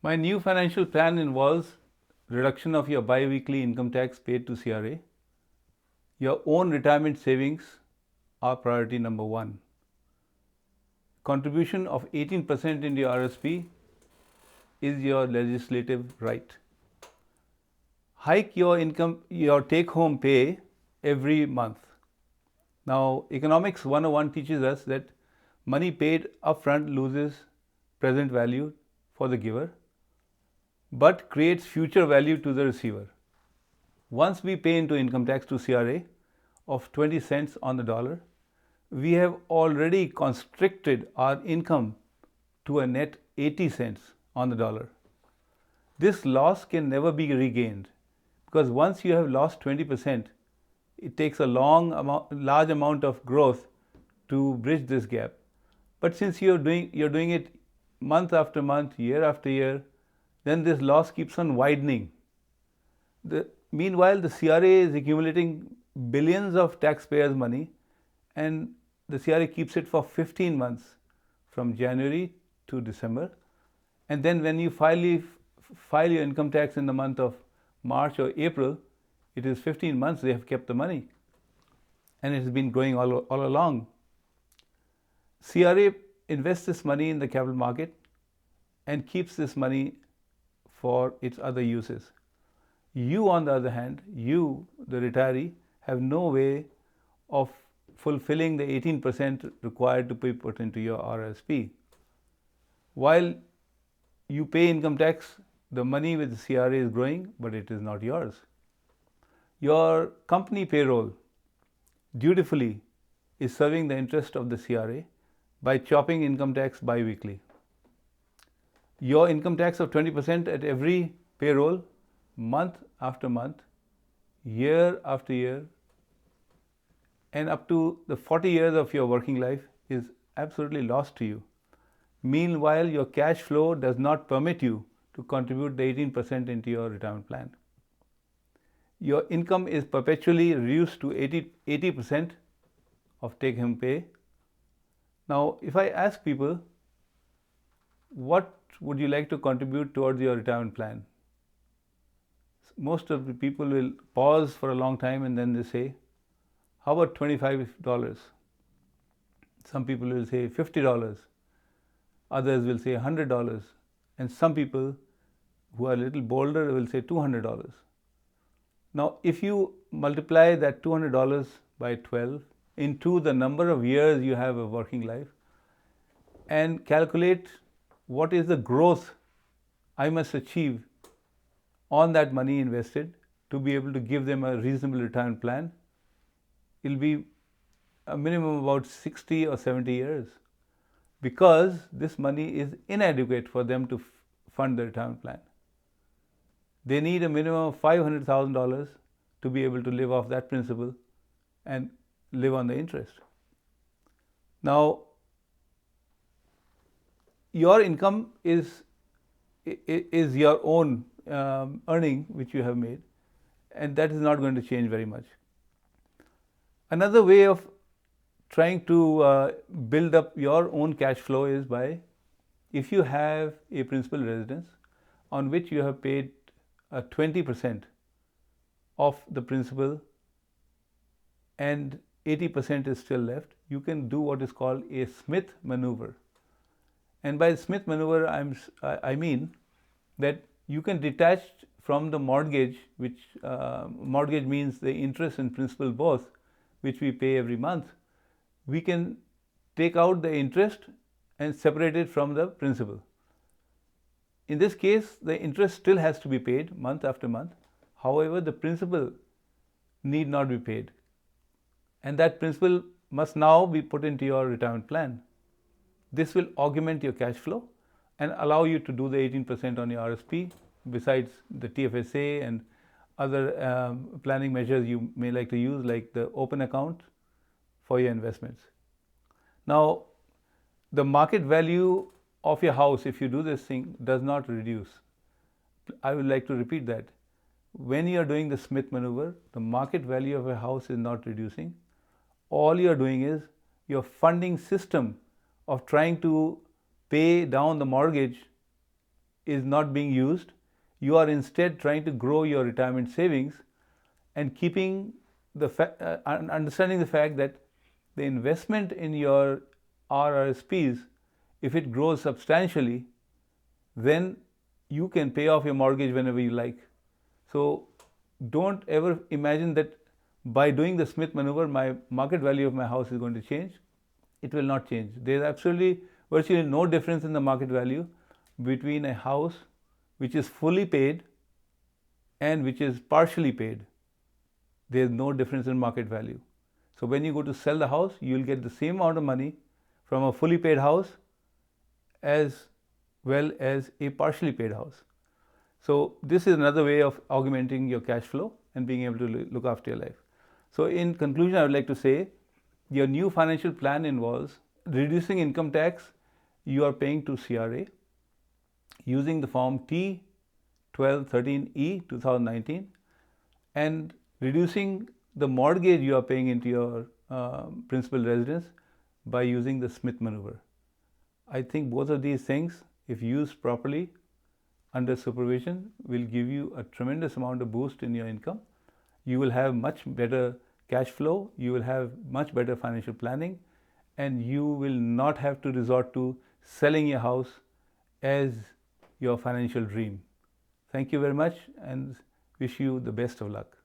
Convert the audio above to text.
My new financial plan involves reduction of your bi-weekly income tax paid to CRA. Your own retirement savings are priority number one. Contribution of 18% in your RSP is your legislative right. Hike your take-home pay every month. Now, Economics 101 teaches us that money paid upfront loses present value for the giver, but creates future value to the receiver. Once we pay into income tax to CRA of 20 cents on the dollar, we have already constricted our income to a net 80 cents on the dollar. This loss can never be regained because once you have lost 20%, it takes a large amount of growth to bridge this gap. But since you're doing it month after month, year after year, then this loss keeps on widening. Meanwhile, the CRA is accumulating billions of taxpayers' money, and the CRA keeps it for 15 months from January to December. And then when you file your income tax in the month of March or April, it is 15 months they have kept the money, and it has been growing all along. CRA invests this money in the capital market and keeps this money for its other uses. You, on the other hand, you, the retiree, have no way of fulfilling the 18% required to be put into your RSP. While you pay income tax, the money with the CRA is growing, but it is not yours. Your company payroll dutifully is serving the interest of the CRA by chopping income tax bi-weekly. Your income tax of 20% at every payroll, month after month, year after year, and up to the 40 years of your working life is absolutely lost to you. Meanwhile, your cash flow does not permit you to contribute the 18% into your retirement plan. Your income is perpetually reduced to 80% of take-home pay. Now, if I ask people, what would you like to contribute towards your retirement plan? Most of the people will pause for a long time and then they say, how about $25? Some people will say $50. Others will say $100. And some people who are a little bolder will say $200. Now, if you multiply that $200 by 12 into the number of years you have a working life and calculate what is the growth I must achieve on that money invested to be able to give them a reasonable retirement plan, it will be a minimum of about 60 or 70 years, because this money is inadequate for them to fund the retirement plan. They need a minimum of $500,000 to be able to live off that principal and live on the interest. Now, your income is your own earning which you have made, and that is not going to change very much. Another way of trying to build up your own cash flow is by, if you have a principal residence on which you have paid 20% of the principal and 80% is still left, you can do what is called a Smith maneuver. And by Smith maneuver, I mean that you can detach from the mortgage, which mortgage means the interest and principal both, which we pay every month. We can take out the interest and separate it from the principal. In this case, the interest still has to be paid month after month. However, the principal need not be paid. And that principal must now be put into your retirement plan. This will augment your cash flow and allow you to do the 18% on your RSP, besides the TFSA and other planning measures you may like to use, like the open account for your investments. Now, the market value of your house, if you do this thing, does not reduce. I would like to repeat that. When you are doing the Smith maneuver, the market value of a house is not reducing. All you are doing is your funding system of trying to pay down the mortgage is not being used. You are instead trying to grow your retirement savings and keeping understanding the fact that the investment in your RRSPs, if it grows substantially, then you can pay off your mortgage whenever you like. So don't ever imagine that by doing the Smith maneuver, my market value of my house is going to change. It will not change. There is absolutely virtually no difference in the market value between a house which is fully paid and which is partially paid. There is no difference in market value. So when you go to sell the house, you will get the same amount of money from a fully paid house as well as a partially paid house. So this is another way of augmenting your cash flow and being able to look after your life. So in conclusion, I would like to say your new financial plan involves reducing income tax you are paying to CRA using the form T1213E 2019 and reducing the mortgage you are paying into your principal residence by using the Smith maneuver. I think both of these things, if used properly under supervision, will give you a tremendous amount of boost in your income. You will have much better cash flow, you will have much better financial planning, and you will not have to resort to selling your house as your financial dream. Thank you very much and wish you the best of luck.